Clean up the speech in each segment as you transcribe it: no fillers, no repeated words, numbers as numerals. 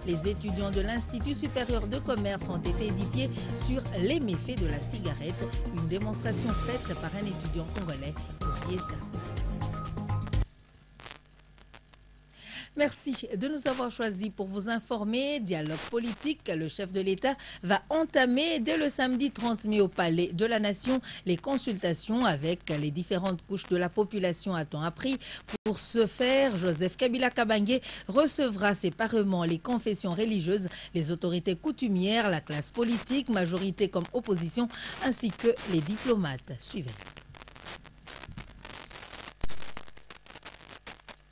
Les étudiants de l'Institut supérieur de commerce ont été édifiés sur les méfaits de la cigarette. Une démonstration faite par un étudiant congolais au Fiesa. Merci de nous avoir choisis pour vous informer. Dialogue politique, le chef de l'État va entamer dès le samedi 30 mai au Palais de la Nation les consultations avec les différentes couches de la population, a-t-on appris. Pour ce faire, Joseph Kabila Kabange recevra séparément les confessions religieuses, les autorités coutumières, la classe politique, majorité comme opposition, ainsi que les diplomates. Suivez.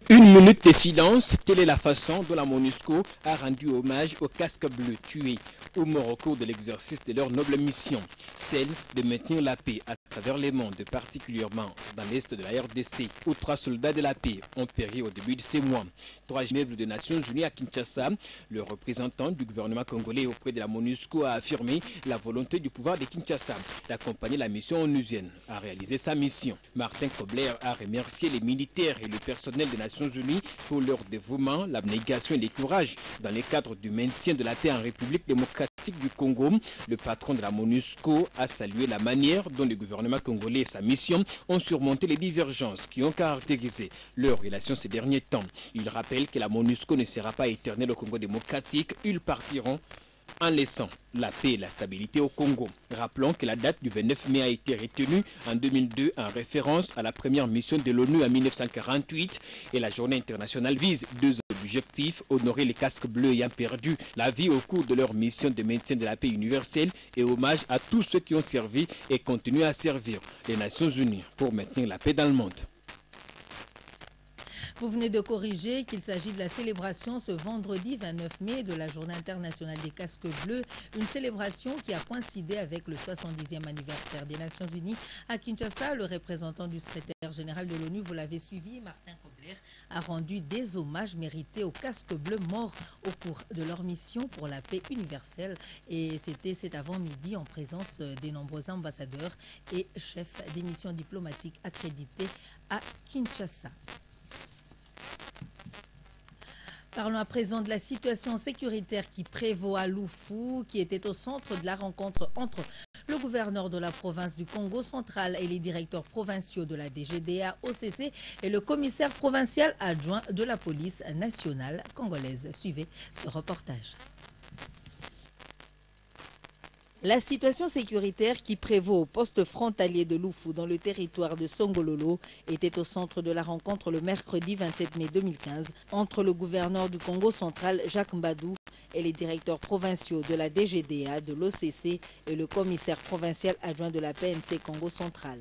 Une minute de silence, telle est la façon dont la MONUSCO a rendu hommage aux casques bleus tués ou morts au cours de l'exercice de leur noble mission, celle de maintenir la paix à travers le monde, particulièrement dans l'est de la RDC, où 3 soldats de la paix ont péri au début de ces mois. 3 membres des Nations Unies à Kinshasa, le représentant du gouvernement congolais auprès de la MONUSCO a affirmé la volonté du pouvoir de Kinshasa d'accompagner la mission onusienne à réaliser sa mission. Martin Kobler a remercié les militaires et le personnel des Nations Unies pour leur dévouement, l'abnégation et le courage dans le cadre du maintien de la paix en République démocratique du Congo. Le patron de la MONUSCO a salué la manière dont le gouvernement congolais et sa mission ont surmonté les divergences qui ont caractérisé leurs relations ces derniers temps. Il rappelle que la MONUSCO ne sera pas éternelle au Congo démocratique. Ils partiront en laissant la paix et la stabilité au Congo. Rappelons que la date du 29 mai a été retenue en 2002 en référence à la première mission de l'ONU en 1948 et la journée internationale vise 2 objectifs, honorer les casques bleus ayant perdu la vie au cours de leur mission de maintien de la paix universelle et hommage à tous ceux qui ont servi et continuent à servir les Nations Unies pour maintenir la paix dans le monde. Vous venez de corriger qu'il s'agit de la célébration ce vendredi 29 mai de la Journée internationale des casques bleus, une célébration qui a coïncidé avec le 70e anniversaire des Nations Unies à Kinshasa. Le représentant du secrétaire général de l'ONU, vous l'avez suivi, Martin Kobler, a rendu des hommages mérités aux casques bleus morts au cours de leur mission pour la paix universelle. Et c'était cet avant-midi en présence des nombreux ambassadeurs et chefs des missions diplomatiques accrédités à Kinshasa. Parlons à présent de la situation sécuritaire qui prévaut à Lufu, qui était au centre de la rencontre entre le gouverneur de la province du Congo central et les directeurs provinciaux de la DGDA, OCC et le commissaire provincial adjoint de la police nationale congolaise. Suivez ce reportage. La situation sécuritaire qui prévaut au poste frontalier de Lufu dans le territoire de Songololo était au centre de la rencontre le mercredi 27 mai 2015 entre le gouverneur du Congo central Jacques Mbadou et les directeurs provinciaux de la DGDA, de l'OCC et le commissaire provincial adjoint de la PNC Congo central.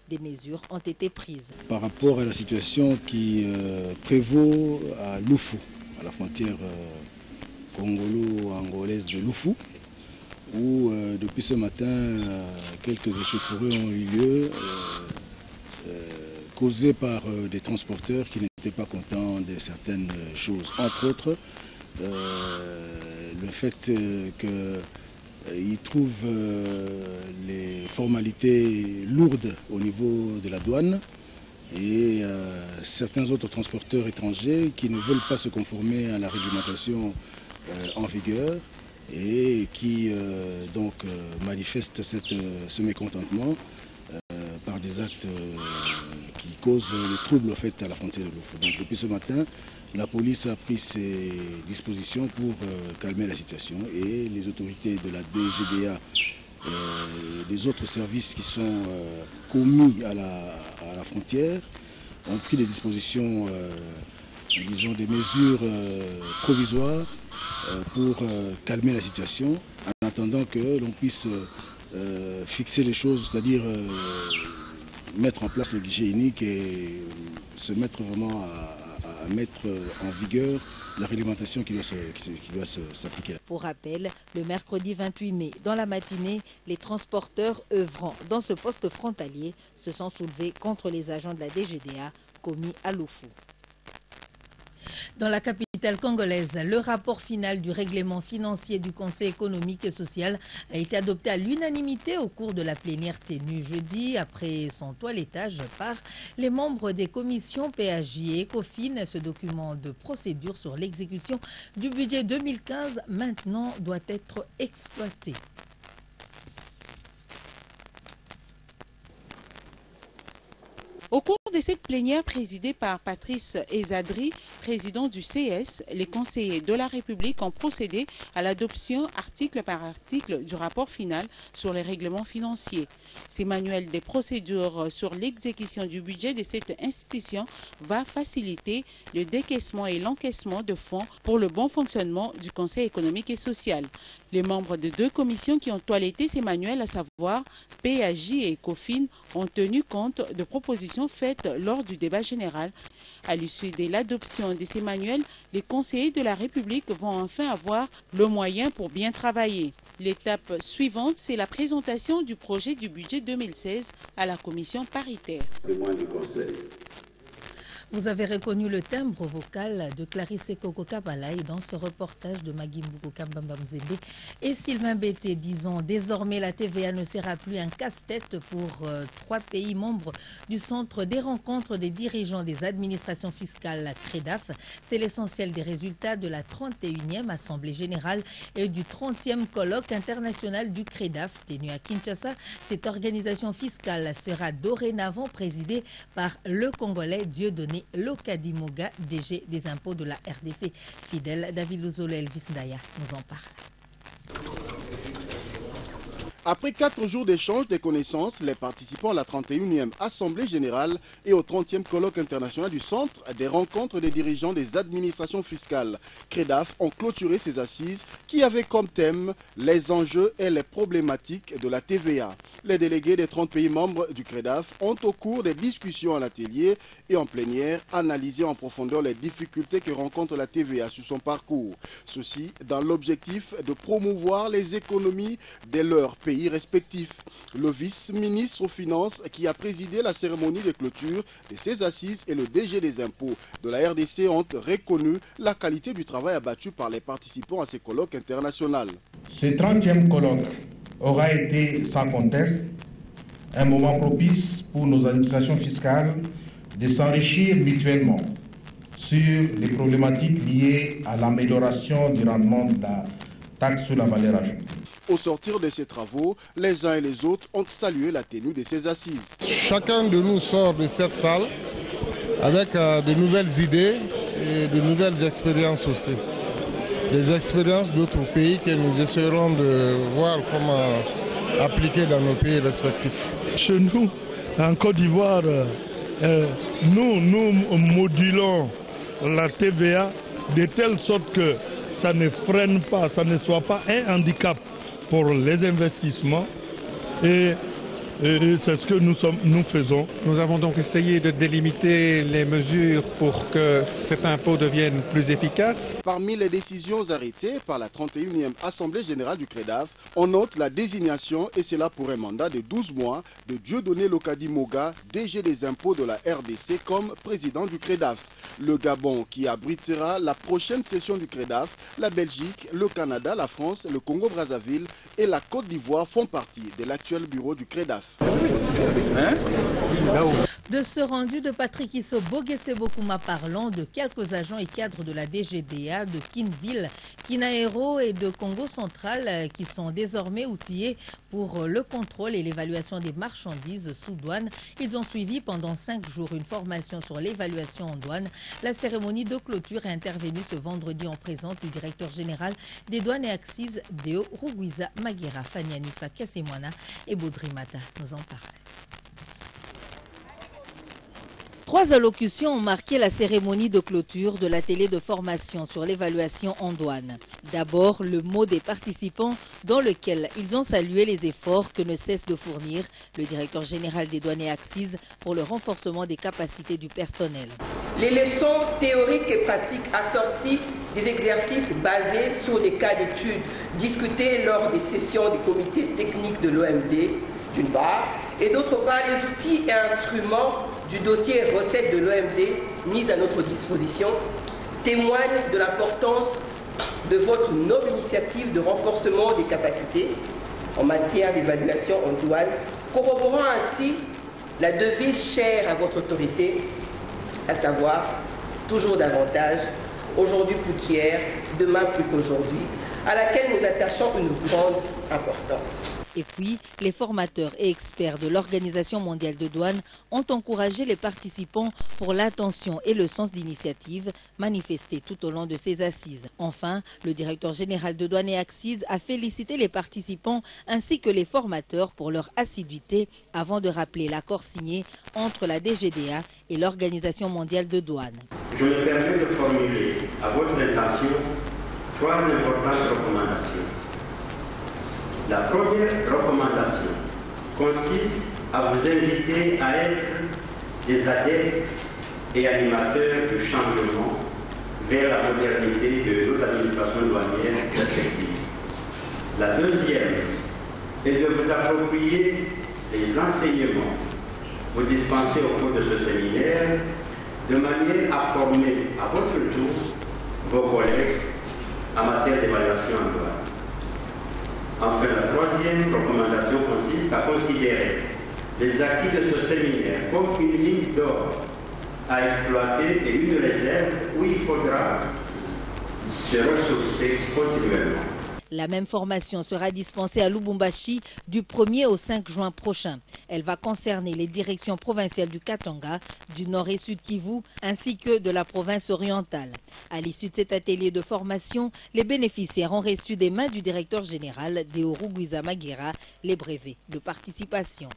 Des mesures ont été prises. Par rapport à la situation qui prévaut à Lufu, à la frontière congolo-angolaise de Lufu, où depuis ce matin, quelques échauffourées ont eu lieu, causées par des transporteurs qui n'étaient pas contents de certaines choses. Entre autres, le fait qu'ils trouvent les formalités lourdes au niveau de la douane et certains autres transporteurs étrangers qui ne veulent pas se conformer à la réglementation en vigueur et qui manifestent ce mécontentement par des actes qui causent le trouble en fait, à la frontière de Lufu. Donc depuis ce matin, la police a pris ses dispositions pour calmer la situation et les autorités de la DGDA et des autres services qui sont commis à la frontière ont pris des dispositions, disons des mesures provisoires pour calmer la situation en attendant que l'on puisse fixer les choses, c'est-à-dire mettre en place le guichet unique et se mettre vraiment à mettre en vigueur la réglementation qui doit s'appliquer. Pour rappel, le mercredi 28 mai, dans la matinée, les transporteurs œuvrant dans ce poste frontalier se sont soulevés contre les agents de la DGDA commis à Lufu. Dans la capitale congolaise, le rapport final du règlement financier du Conseil économique et social a été adopté à l'unanimité au cours de la plénière tenue jeudi après son toilettage par les membres des commissions PAJ et ECOFIN. Ce document de procédure sur l'exécution du budget 2015 maintenant doit être exploité. Au cours de cette plénière présidée par Patrice Ezadri, président du CS, les conseillers de la République ont procédé à l'adoption article par article du rapport final sur les règlements financiers. Ces manuels des procédures sur l'exécution du budget de cette institution va faciliter le décaissement et l'encaissement de fonds pour le bon fonctionnement du Conseil économique et social. Les membres de deux commissions qui ont toiletté ces manuels, à savoir PAJ et ECOFIN, ont tenu compte de propositions faites lors du débat général. À l'issue de l'adoption de ces manuels, les conseillers de la République vont enfin avoir le moyen pour bien travailler. L'étape suivante, c'est la présentation du projet du budget 2016 à la commission paritaire. Vous avez reconnu le timbre vocal de Clarisse Koko Kabalaï dans ce reportage de Magimbuko Kambambamzembe et Sylvain Bété. Disons, désormais la TVA ne sera plus un casse-tête pour 3 pays membres du Centre des rencontres des dirigeants des administrations fiscales CREDAF. C'est l'essentiel des résultats de la 31e Assemblée générale et du 30e colloque international du CREDAF tenu à Kinshasa. Cette organisation fiscale sera dorénavant présidée par le Congolais Dieudonné Lokadimoga, DG des impôts de la RDC. Fidèle David Luzolo Elvis Ndaya nous en parle. Après 4 jours d'échange des connaissances, les participants à la 31e Assemblée générale et au 30e colloque international du Centre des rencontres des dirigeants des administrations fiscales CREDAF ont clôturé ces assises qui avaient comme thème les enjeux et les problématiques de la TVA. Les délégués des 30 pays membres du CREDAF ont au cours des discussions en atelier et en plénière analysé en profondeur les difficultés que rencontre la TVA sur son parcours. Ceci dans l'objectif de promouvoir les économies de leur pays respectifs. Le vice-ministre aux Finances qui a présidé la cérémonie de clôture de ces assises et le DG des impôts de la RDC ont reconnu la qualité du travail abattu par les participants à ces colloques internationaux. Ce 30e colloque aura été sans conteste un moment propice pour nos administrations fiscales de s'enrichir mutuellement sur les problématiques liées à l'amélioration du rendement de la taxe sur la valeur ajoutée. Au sortir de ces travaux, les uns et les autres ont salué la tenue de ces assises. Chacun de nous sort de cette salle avec de nouvelles idées et de nouvelles expériences aussi. Des expériences d'autres pays que nous essaierons de voir comment appliquer dans nos pays respectifs. Chez nous, en Côte d'Ivoire, nous modulons la TVA de telle sorte que ça ne freine pas, ça ne soit pas un handicap pour les investissements et c'est ce que nous faisons. Nous avons donc essayé de délimiter les mesures pour que cet impôt devienne plus efficace. Parmi les décisions arrêtées par la 31e Assemblée générale du CREDAF, on note la désignation, et c'est là pour un mandat de 12 mois, de Dieudonné Lokadimoga, DG des impôts de la RDC, comme président du CREDAF. Le Gabon, qui abritera la prochaine session du CREDAF, la Belgique, le Canada, la France, le Congo-Brazzaville et la Côte d'Ivoire font partie de l'actuel bureau du CREDAF. De ce rendu de Patrick Isso Boguessebokuma parlant de quelques agents et cadres de la DGDA de Kinville, Kinaero et de Congo Central qui sont désormais outillés pour le contrôle et l'évaluation des marchandises sous douane. Ils ont suivi pendant 5 jours une formation sur l'évaluation en douane. La cérémonie de clôture est intervenue ce vendredi en présence du directeur général des douanes et axes Deo Rugwiza Maguera, Fanianifa Kassemwana et Baudry Mata nous en parlent. 3 allocutions ont marqué la cérémonie de clôture de l'atelier de formation sur l'évaluation en douane. D'abord, le mot des participants dans lequel ils ont salué les efforts que ne cesse de fournir le directeur général des douanes et axes pour le renforcement des capacités du personnel. Les leçons théoriques et pratiques assorties des exercices basés sur des cas d'études discutés lors des sessions des comités techniques de l'OMD, d'une part, et d'autre part les outils et instruments du dossier recettes de l'OMD mis à notre disposition témoigne de l'importance de votre noble initiative de renforcement des capacités en matière d'évaluation en douane, corroborant ainsi la devise chère à votre autorité, à savoir toujours davantage, aujourd'hui plus qu'hier, demain plus qu'aujourd'hui, à laquelle nous attachons une grande importance. Et puis, les formateurs et experts de l'Organisation mondiale de douane ont encouragé les participants pour l'attention et le sens d'initiative manifestés tout au long de ces assises. Enfin, le directeur général de douane et Axis a félicité les participants ainsi que les formateurs pour leur assiduité avant de rappeler l'accord signé entre la DGDA et l'Organisation mondiale de douane. Je me permets de formuler à votre intention 3 importantes recommandations. La première recommandation consiste à vous inviter à être des adeptes et animateurs du changement vers la modernité de nos administrations douanières respectives. La deuxième est de vous approprier les enseignements vous dispensés au cours de ce séminaire de manière à former à votre tour vos collègues en matière d'évaluation en douane. Enfin, la troisième recommandation consiste à considérer les acquis de ce séminaire comme une ligne d'or à exploiter et une réserve où il faudra se ressourcer continuellement. La même formation sera dispensée à Lubumbashi du 1er au 5 juin prochain. Elle va concerner les directions provinciales du Katanga, du Nord et Sud Kivu, ainsi que de la province orientale. À l'issue de cet atelier de formation, les bénéficiaires ont reçu des mains du directeur général Deoru Guizamagira les brevets de participation.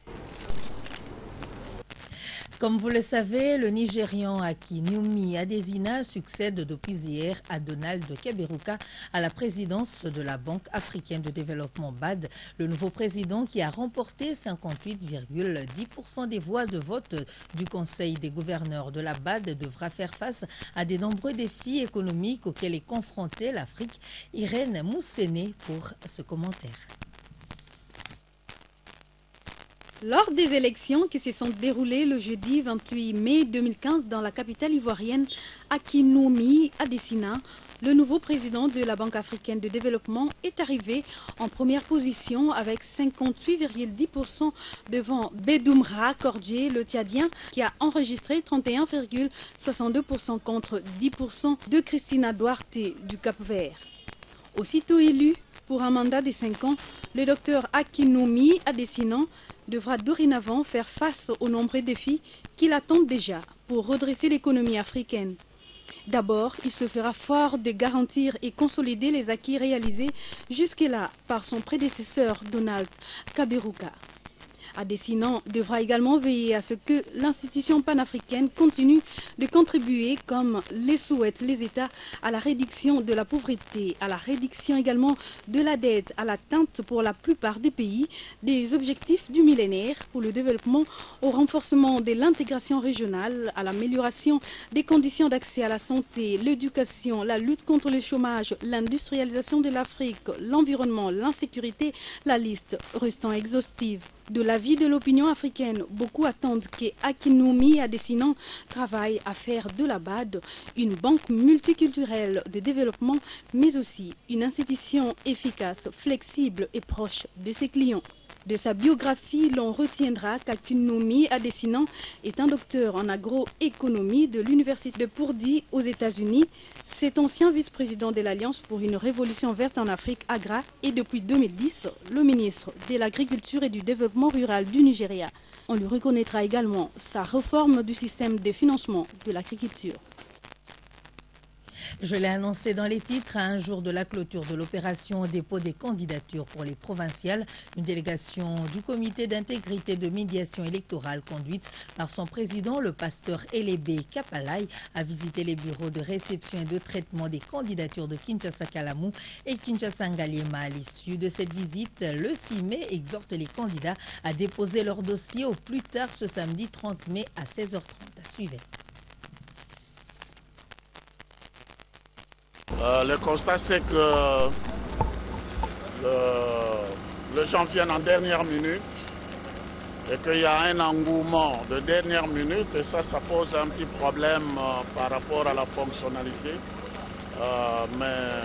Comme vous le savez, le Nigérian Akinwumi Adesina succède depuis hier à Donald Kaberuka à la présidence de la Banque africaine de développement BAD. Le nouveau président qui a remporté 58,10% des voix de vote du Conseil des gouverneurs de la BAD devra faire face à de nombreux défis économiques auxquels est confrontée l'Afrique. Irène Moussene pour ce commentaire. Lors des élections qui se sont déroulées le jeudi 28 mai 2015 dans la capitale ivoirienne, Akinwumi Adesina, le nouveau président de la Banque africaine de développement, est arrivé en première position avec 58,10% devant Bedoumra Kordje, le Tchadien, qui a enregistré 31,62% contre 10% de Christina Duarte du Cap-Vert. Aussitôt élu pour un mandat de 5 ans, le docteur Akinwumi Adesina devra dorénavant faire face aux nombreux défis qui l'attendent déjà pour redresser l'économie africaine. D'abord, il se fera fort de garantir et consolider les acquis réalisés jusque-là par son prédécesseur Donald Kaberuka. Adesina devra également veiller à ce que l'institution panafricaine continue de contribuer, comme le souhaitent les États, à la réduction de la pauvreté, à la réduction également de la dette, à l'atteinte pour la plupart des pays des objectifs du millénaire pour le développement, au renforcement de l'intégration régionale, à l'amélioration des conditions d'accès à la santé, l'éducation, la lutte contre le chômage, l'industrialisation de l'Afrique, l'environnement, l'insécurité, la liste restant exhaustive. De l'avis de l'opinion africaine, beaucoup attendent que Akinwumi Adesina travaille à faire de la BAD une banque multiculturelle de développement, mais aussi une institution efficace, flexible et proche de ses clients. De sa biographie, l'on retiendra qu'Akinwumi Adesina est un docteur en agroéconomie de l'Université de Purdue aux États-Unis. C'est ancien vice-président de l'Alliance pour une révolution verte en Afrique, AGRA, et depuis 2010, le ministre de l'Agriculture et du Développement rural du Nigeria. On lui reconnaîtra également sa réforme du système de financement de l'agriculture. Je l'ai annoncé dans les titres, à un jour de la clôture de l'opération dépôt des candidatures pour les provinciales, une délégation du comité d'intégrité de médiation électorale conduite par son président, le pasteur Elébé Kapalai, a visité les bureaux de réception et de traitement des candidatures de Kinshasa-Kalamou et Kinshasa-Ngaliema. À l'issue de cette visite, le 6 mai exhorte les candidats à déposer leur dossier au plus tard ce samedi 30 mai à 16h30. Suivez. Le constat, c'est que les gens viennent en dernière minute et qu'il y a un engouement de dernière minute et ça pose un petit problème par rapport à la fonctionnalité. mais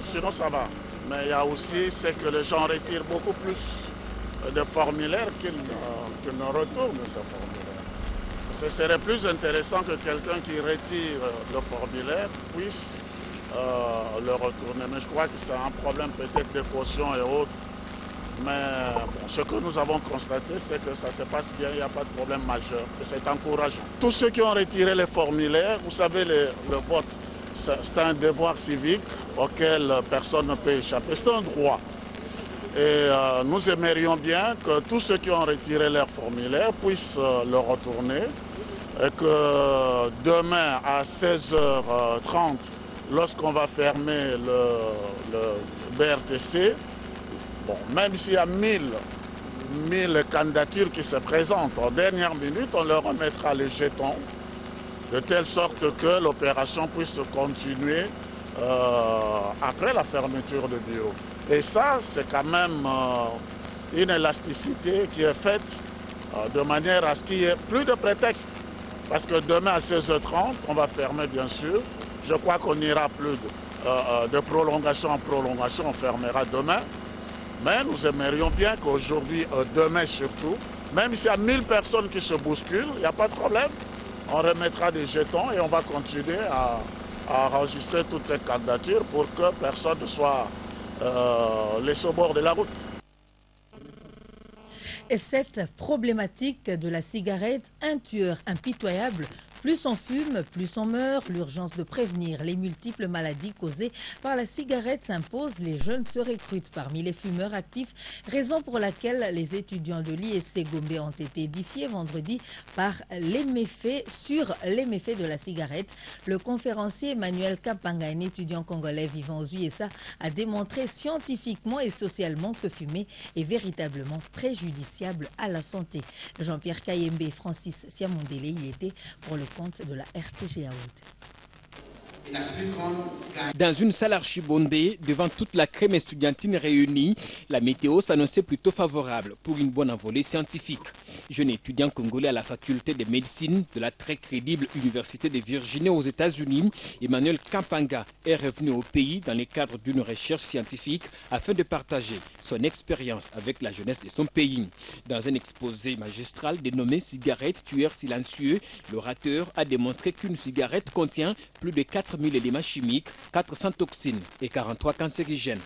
sinon ça va. Mais il y a aussi, c'est que les gens retirent beaucoup plus de formulaires qu'ils ne retournent ce formulaire. Ce serait plus intéressant que quelqu'un qui retire le formulaire puisse le retourner. Mais je crois que c'est un problème peut-être de caution et autres. Mais bon, ce que nous avons constaté, c'est que ça se passe bien, il n'y a pas de problème majeur, et c'est encourageant. Tous ceux qui ont retiré les formulaires, vous savez, le vote, c'est un devoir civique auquel personne ne peut échapper, c'est un droit. Et nous aimerions bien que tous ceux qui ont retiré leurs formulaires puissent le retourner, et que demain à 16h30, lorsqu'on va fermer le BRTC, bon, même s'il y a 1000 candidatures qui se présentent, en dernière minute, on leur remettra les jetons, de telle sorte que l'opération puisse continuer après la fermeture du bureau. Et ça, c'est quand même une élasticité qui est faite de manière à ce qu'il n'y ait plus de prétexte. Parce que demain à 16h30, on va fermer bien sûr. Je crois qu'on n'ira plus de prolongation en prolongation, on fermera demain. Mais nous aimerions bien qu'aujourd'hui, demain surtout, même s'il y a 1000 personnes qui se bousculent, il n'y a pas de problème. On remettra des jetons et on va continuer à enregistrer toutes ces candidatures pour que personne ne soit laissé au bord de la route. Et cette problématique de la cigarette, un tueur impitoyable. Plus on fume, plus on meurt. L'urgence de prévenir les multiples maladies causées par la cigarette s'impose. Les jeunes se recrutent parmi les fumeurs actifs, raison pour laquelle les étudiants de l'ISC Gombe ont été édifiés vendredi par les méfaits de la cigarette. Le conférencier Emmanuel Kapanga, un étudiant congolais vivant aux USA, a démontré scientifiquement et socialement que fumer est véritablement préjudiciable à la santé. Jean-Pierre Kayembe et Francis Siamondele y étaient pour le compte de la RTGA. Dans une salle archibondée, devant toute la crème estudiantine réunie, la météo s'annonçait plutôt favorable pour une bonne envolée scientifique. Jeune étudiant congolais à la faculté de médecine de la très crédible Université de Virginie aux États-Unis, Emmanuel Kapanga est revenu au pays dans le cadre d'une recherche scientifique afin de partager son expérience avec la jeunesse de son pays. Dans un exposé magistral dénommé « Cigarette, tueur silencieux », l'orateur a démontré qu'une cigarette contient plus de 4000 éléments chimiques, 400 toxines et 43 cancérigènes.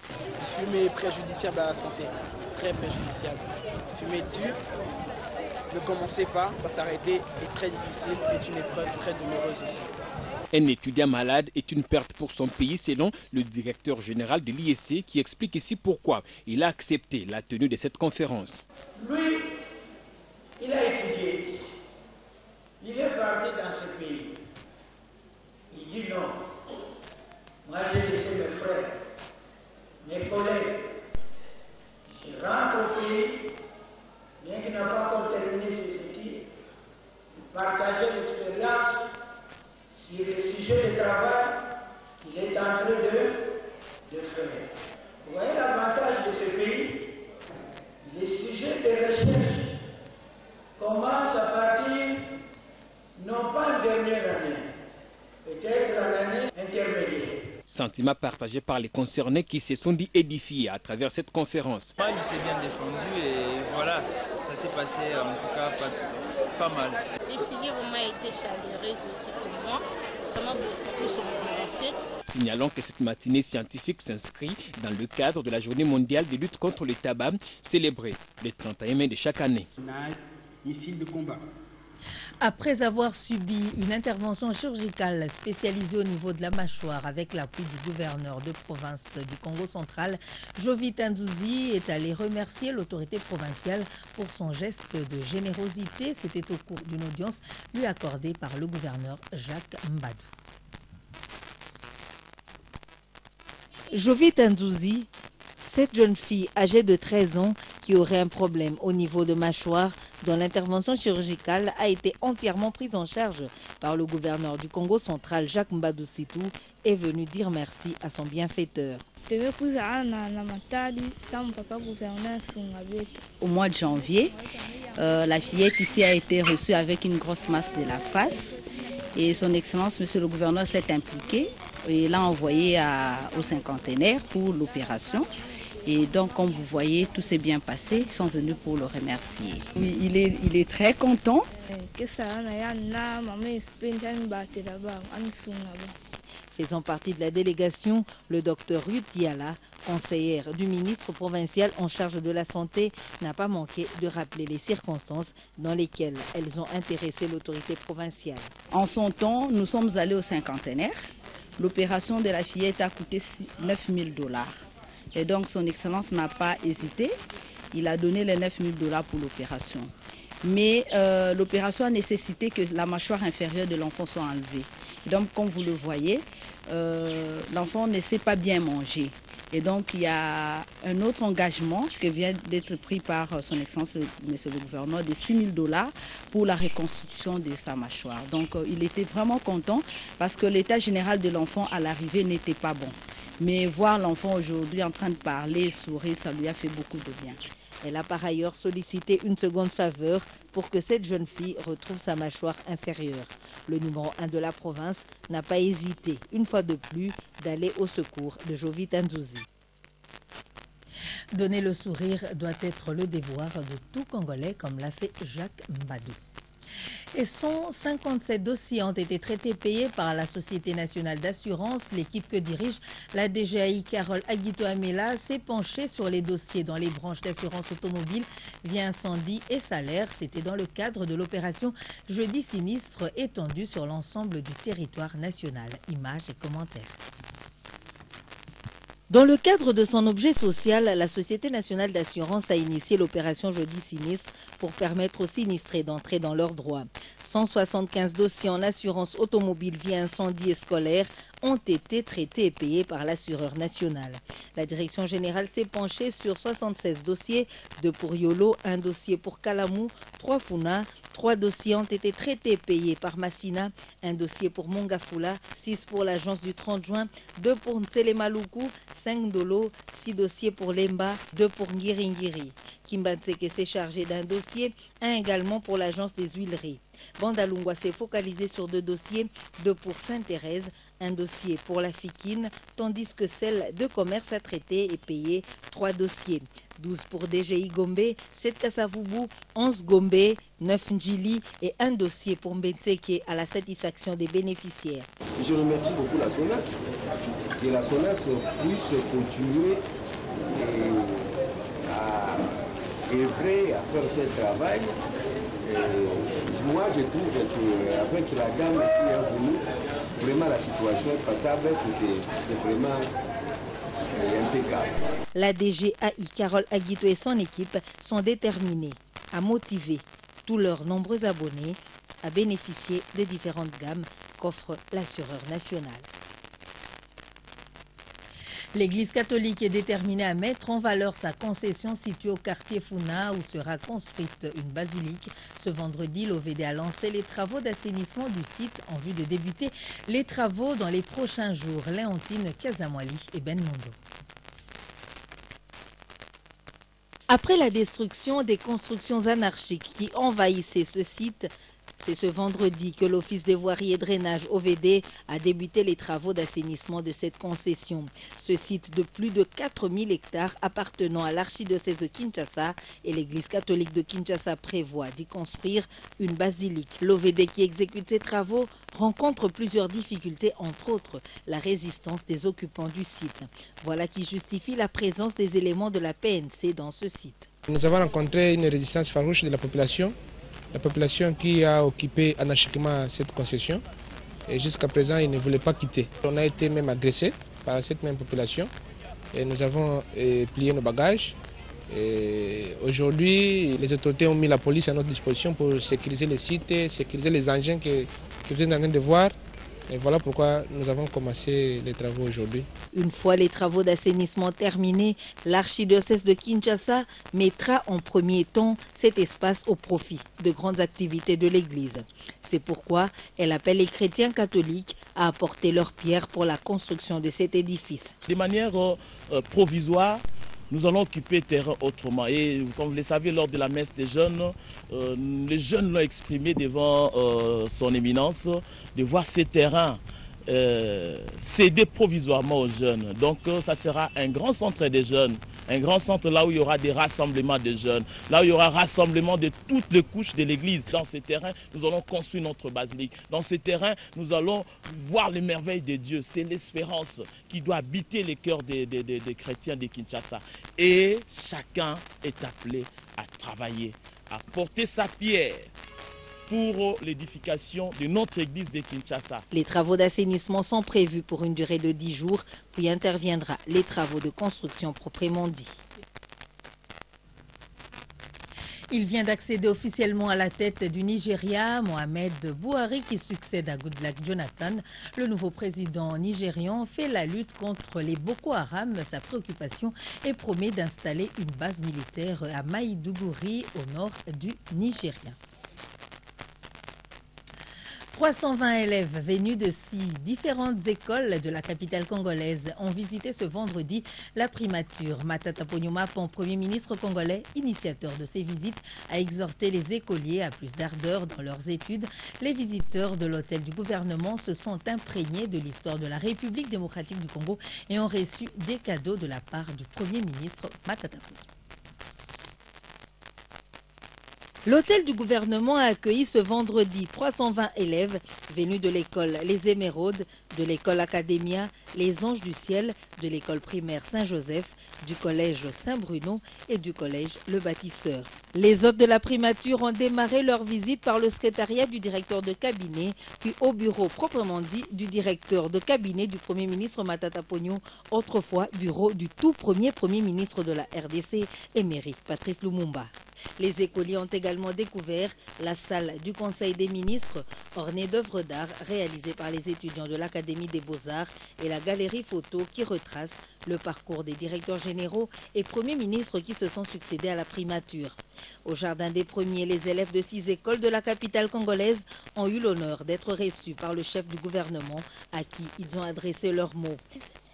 Fumer est préjudiciable à la santé, très préjudiciable. Fumer tue, ne commencez pas parce qu'arrêter est très difficile, est une épreuve très douloureuse aussi. Un étudiant malade est une perte pour son pays selon le directeur général de l'ISC qui explique ici pourquoi il a accepté la tenue de cette conférence. Lui, il a étudié, il est parti dans ce pays. Il dit non. Moi, j'ai laissé mes frères, mes collègues. Je rentre au pays, bien qu'il n'a pas encore terminé ses études, partager l'expérience sur les sujets de travail qu'il est en train de faire. Vous voyez l'avantage de ce pays? Les sujets de recherche commencent à partir, non pas en dernière année, peut-être à l'année intermédiaire. Sentiment partagé par les concernés qui se sont dit édifiés à travers cette conférence. Il s'est bien défendu et voilà, ça s'est passé en tout cas pas mal. Les sujets vraiment été chaleureux aussi pour moi, ça m'a beaucoup plus intéressé. Signalons que cette matinée scientifique s'inscrit dans le cadre de la Journée mondiale de lutte contre le tabac, célébrée le 31 mai de chaque année. Missile de combat. Après avoir subi une intervention chirurgicale spécialisée au niveau de la mâchoire avec l'appui du gouverneur de province du Congo central, Jovita Ndouzi est allé remercier l'autorité provinciale pour son geste de générosité. C'était au cours d'une audience lui accordée par le gouverneur Jacques Mbadou. Jovita Ndouzi, cette jeune fille âgée de 13 ans qui aurait un problème au niveau de mâchoire dont l'intervention chirurgicale a été entièrement prise en charge par le gouverneur du Congo central, Jacques Mbadou Sitou, est venu dire merci à son bienfaiteur. Au mois de janvier, la fillette ici a été reçue avec une grosse masse de la face et son Excellence, Monsieur le gouverneur, s'est impliqué et l'a envoyé au cinquantenaire pour l'opération. Et donc, comme vous voyez, tout s'est bien passé. Ils sont venus pour le remercier. Oui, il est très content. Faisant partie de la délégation, le docteur Ruth Diala, conseillère du ministre provincial en charge de la santé, n'a pas manqué de rappeler les circonstances dans lesquelles elles ont intéressé l'autorité provinciale. En son temps, nous sommes allés au cinquantenaire. L'opération de la fillette a coûté 9 000 $. Et donc, son Excellence n'a pas hésité. Il a donné les 9 000 $ pour l'opération. Mais l'opération a nécessité que la mâchoire inférieure de l'enfant soit enlevée. Et donc, comme vous le voyez, l'enfant ne sait pas bien manger. Et donc, il y a un autre engagement qui vient d'être pris par son Excellence, Monsieur le Gouverneur, de 6 000 $ pour la reconstruction de sa mâchoire. Donc, il était vraiment content parce que l'état général de l'enfant à l'arrivée n'était pas bon. Mais voir l'enfant aujourd'hui en train de parler, sourire, ça lui a fait beaucoup de bien. Elle a par ailleurs sollicité une seconde faveur pour que cette jeune fille retrouve sa mâchoire inférieure. Le numéro 1 de la province n'a pas hésité, une fois de plus, d'aller au secours de Jovita Nzouzi. Donner le sourire doit être le devoir de tout Congolais, comme l'a fait Jacques Mbadou. Et 157 dossiers ont été traités et payés par la Société nationale d'assurance. L'équipe que dirige la DGAI Carole Aguito-Amela s'est penchée sur les dossiers dans les branches d'assurance automobile via incendie et salaire. C'était dans le cadre de l'opération Jeudi Sinistre étendue sur l'ensemble du territoire national. Images et commentaires. Dans le cadre de son objet social, la Société nationale d'assurance a initié l'opération Jeudi Sinistre pour permettre aux sinistrés d'entrer dans leurs droits. 175 dossiers en assurance automobile via incendie et scolaire ont été traités et payés par l'assureur national. La direction générale s'est penchée sur 76 dossiers, 2 pour Yolo, 1 dossier pour Kalamou, 3 Funa, 3 dossiers ont été traités et payés par Massina, 1 dossier pour Mongafula, 6 pour l'agence du 30 juin, 2 pour Nselemaluku, 5 Dolo, 6 dossiers pour Lemba, 2 pour Ngiringiri. Kimbanseke s'est chargé d'un dossier, 1 également pour l'agence des huileries. Bandalungwa s'est focalisé sur 2 dossiers, 2 pour Sainte-Thérèse, 1 dossier pour la Fikine, tandis que celle de commerce a traité et payé 3 dossiers. 12 pour DGI Gombe, 7 Kassavubu, 11 Gombe, 9 Ndjili et 1 dossier pour Mbetseke à la satisfaction des bénéficiaires. Je remercie beaucoup la SONAS, que la SONAS puisse continuer à œuvrer, à faire ce travail. Moi, je trouve qu'avec la dame qui est venue, vraiment la situation est passable, c'est vraiment impeccable. La DGAI Carole Aguito et son équipe sont déterminés à motiver tous leurs nombreux abonnés à bénéficier des différentes gammes qu'offre l'assureur national. L'Église catholique est déterminée à mettre en valeur sa concession située au quartier Funa où sera construite une basilique. Ce vendredi, l'OVD a lancé les travaux d'assainissement du site en vue de débuter les travaux dans les prochains jours. Léontine Kazamwali et Ben Mondo. Après la destruction des constructions anarchiques qui envahissaient ce site, c'est ce vendredi que l'Office des voiries et drainage OVD a débuté les travaux d'assainissement de cette concession. Ce site de plus de 4000 hectares appartenant à l'archidiocèse de Kinshasa et l'Église catholique de Kinshasa prévoit d'y construire une basilique. L'OVD qui exécute ces travaux rencontre plusieurs difficultés, entre autres la résistance des occupants du site. Voilà qui justifie la présence des éléments de la PNC dans ce site. Nous avons rencontré une résistance farouche de la population qui a occupé anarchiquement cette concession et jusqu'à présent ils ne voulaient pas quitter. On a été même agressés par cette même population et nous avons plié nos bagages. Aujourd'hui, les autorités ont mis la police à notre disposition pour sécuriser les sites, sécuriser les engins que vous êtes en train de voir. Et voilà pourquoi nous avons commencé les travaux aujourd'hui. Une fois les travaux d'assainissement terminés, l'archidiocèse de Kinshasa mettra en premier temps cet espace au profit de grandes activités de l'Église. C'est pourquoi elle appelle les chrétiens catholiques à apporter leur pierre pour la construction de cet édifice. De manière provisoire, nous allons occuper terrain autrement. Et comme vous le savez, lors de la messe des jeunes, les jeunes l'ont exprimé devant son éminence, de voir ces terrains céder provisoirement aux jeunes. Donc ça sera un grand centre des jeunes, un grand centre là où il y aura des rassemblements de jeunes, là où il y aura rassemblement de toutes les couches de l'église. Dans ces terrains, nous allons construire notre basilique. Dans ces terrains, nous allons voir les merveilles de Dieu. C'est l'espérance qui doit habiter les cœurs des chrétiens de Kinshasa. Et chacun est appelé à travailler, à porter sa pierre pour l'édification de notre église de Kinshasa. Les travaux d'assainissement sont prévus pour une durée de 10 jours, puis interviendra les travaux de construction proprement dit. Il vient d'accéder officiellement à la tête du Nigeria, Mohamed Buhari, qui succède à Goodluck Jonathan. Le nouveau président nigérian fait la lutte contre les Boko Haram sa préoccupation et promet d'installer une base militaire à Maïdougouri, au nord du Nigeria. 320 élèves venus de 6 différentes écoles de la capitale congolaise ont visité ce vendredi la primature. Matata Ponyo Mapon, Premier ministre congolais, initiateur de ces visites, a exhorté les écoliers à plus d'ardeur dans leurs études. Les visiteurs de l'hôtel du gouvernement se sont imprégnés de l'histoire de la République démocratique du Congo et ont reçu des cadeaux de la part du Premier ministre Matata Ponyo. L'hôtel du gouvernement a accueilli ce vendredi 320 élèves venus de l'école Les Émeraudes, de l'école Academia, Les Anges du Ciel, de l'école primaire Saint-Joseph, du collège Saint-Bruno et du collège Le Bâtisseur. Les hôtes de la primature ont démarré leur visite par le secrétariat du directeur de cabinet, puis au bureau proprement dit du directeur de cabinet du Premier ministre Matata Ponyo, autrefois bureau du tout premier Premier ministre de la RDC, émérite Patrice Lumumba. Les écoliers ont également découvert la salle du Conseil des ministres, ornée d'œuvres d'art réalisées par les étudiants de l'Académie des Beaux-Arts et la galerie photo qui retrace le parcours des directeurs généraux et premiers ministres qui se sont succédés à la primature. Au jardin des premiers, les élèves de 6 écoles de la capitale congolaise ont eu l'honneur d'être reçus par le chef du gouvernement à qui ils ont adressé leurs mots.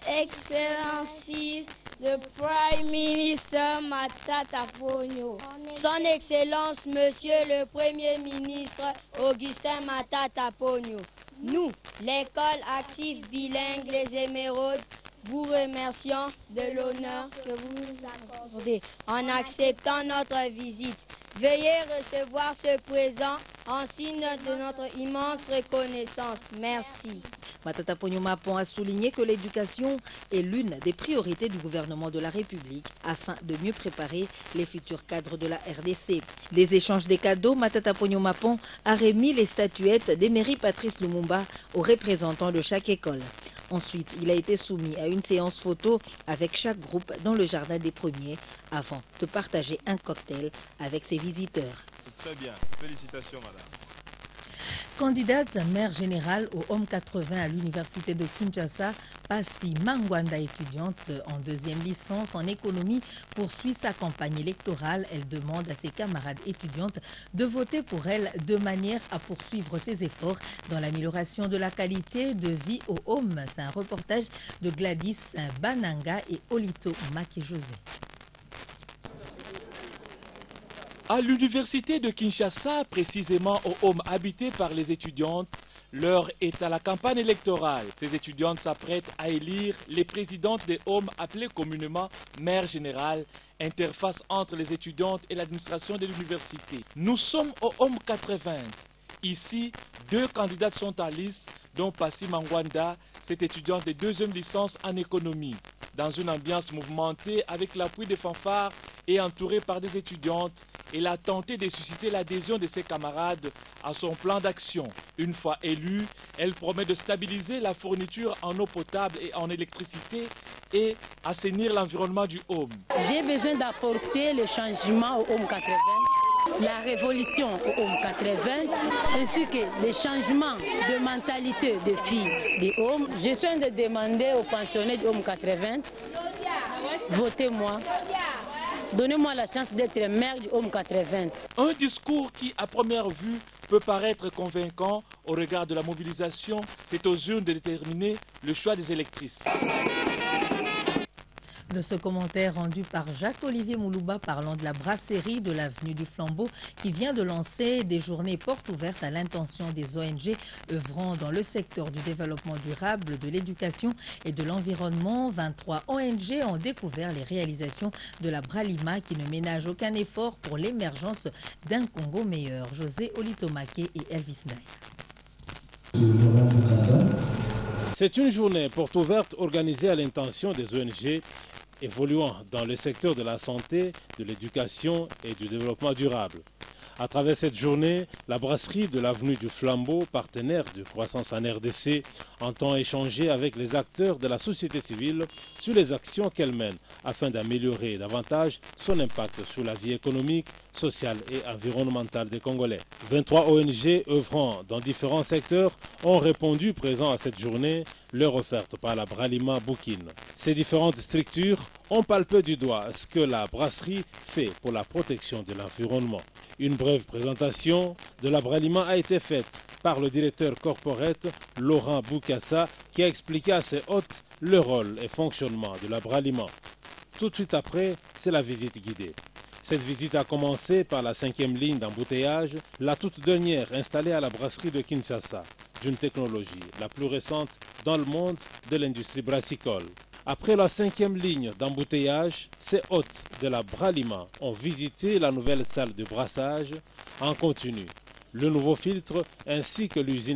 Excellency, le Prime Minister Matata Ponyo. Son Excellence, Monsieur le Premier ministre Augustin Matata Ponyo. Nous, l'école active bilingue Les Émeraudes, vous remercions de l'honneur que vous nous accordez en acceptant notre visite. Veuillez recevoir ce présent en signe de notre immense reconnaissance. Merci. Matata Ponyo Mapon a souligné que l'éducation est l'une des priorités du gouvernement de la République afin de mieux préparer les futurs cadres de la RDC. Des échanges des cadeaux, Matata Ponyo Mapon a remis les statuettes d'émérite Patrice Lumumba aux représentants de chaque école. Ensuite, il a été soumis à une séance photo avec chaque groupe dans le jardin des premiers avant de partager un cocktail avec ses visiteurs. C'est très bien. Félicitations, madame. Candidate maire générale au Homme 80 à l'université de Kinshasa, Passi Mangwanda, étudiante en 2e licence en économie, poursuit sa campagne électorale. Elle demande à ses camarades étudiantes de voter pour elle de manière à poursuivre ses efforts dans l'amélioration de la qualité de vie au Homme. C'est un reportage de Gladys Bananga et Olito Maki-José. À l'université de Kinshasa, précisément au home habité par les étudiantes, l'heure est à la campagne électorale. Ces étudiantes s'apprêtent à élire les présidentes des homes appelées communément mères générales, interface entre les étudiantes et l'administration de l'université. Nous sommes au home 80. Ici, 2 candidates sont à liste, dont Passi Mangwanda, cette étudiante de 2e licence en économie. Dans une ambiance mouvementée avec l'appui des fanfares et entourée par des étudiantes, elle a tenté de susciter l'adhésion de ses camarades à son plan d'action. Une fois élue, elle promet de stabiliser la fourniture en eau potable et en électricité et assainir l'environnement du Home. J'ai besoin d'apporter le changement au Home 80, la révolution au Home 80, ainsi que les changements de mentalité des filles du Home. Je suis en train de demander aux pensionnés du Home 80, votez-moi. Donnez-moi la chance d'être maire du Home 80. Un discours qui, à première vue, peut paraître convaincant au regard de la mobilisation. C'est aux urnes de déterminer le choix des électrices. De ce commentaire rendu par Jacques-Olivier Moulouba parlant de la brasserie de l'avenue du Flambeau qui vient de lancer des journées portes ouvertes à l'intention des ONG œuvrant dans le secteur du développement durable, de l'éducation et de l'environnement. 23 ONG ont découvert les réalisations de la Bralima qui ne ménage aucun effort pour l'émergence d'un Congo meilleur. José Olitomake et Elvis Naya. C'est une journée porte ouverte organisée à l'intention des ONG évoluant dans le secteur de la santé, de l'éducation et du développement durable. À travers cette journée, la brasserie de l'avenue du Flambeau, partenaire de Croissance en RDC, entend échanger avec les acteurs de la société civile sur les actions qu'elle mène afin d'améliorer davantage son impact sur la vie économique, sociale et environnementale des Congolais. 23 ONG œuvrant dans différents secteurs ont répondu présents à cette journée, leur offerte par la Bralima Boukine. Ces différentes structures ont palpé du doigt ce que la brasserie fait pour la protection de l'environnement. Une brève présentation de la Bralima a été faite par le directeur corporate Laurent Boukassa qui a expliqué à ses hôtes le rôle et fonctionnement de la Bralima. Tout de suite après, c'est la visite guidée. Cette visite a commencé par la 5e ligne d'embouteillage, la toute dernière installée à la brasserie de Kinshasa, d'une technologie la plus récente dans le monde de l'industrie brassicole. Après la 5e ligne d'embouteillage, ces hôtes de la Bralima ont visité la nouvelle salle de brassage en continu, le nouveau filtre ainsi que l'usine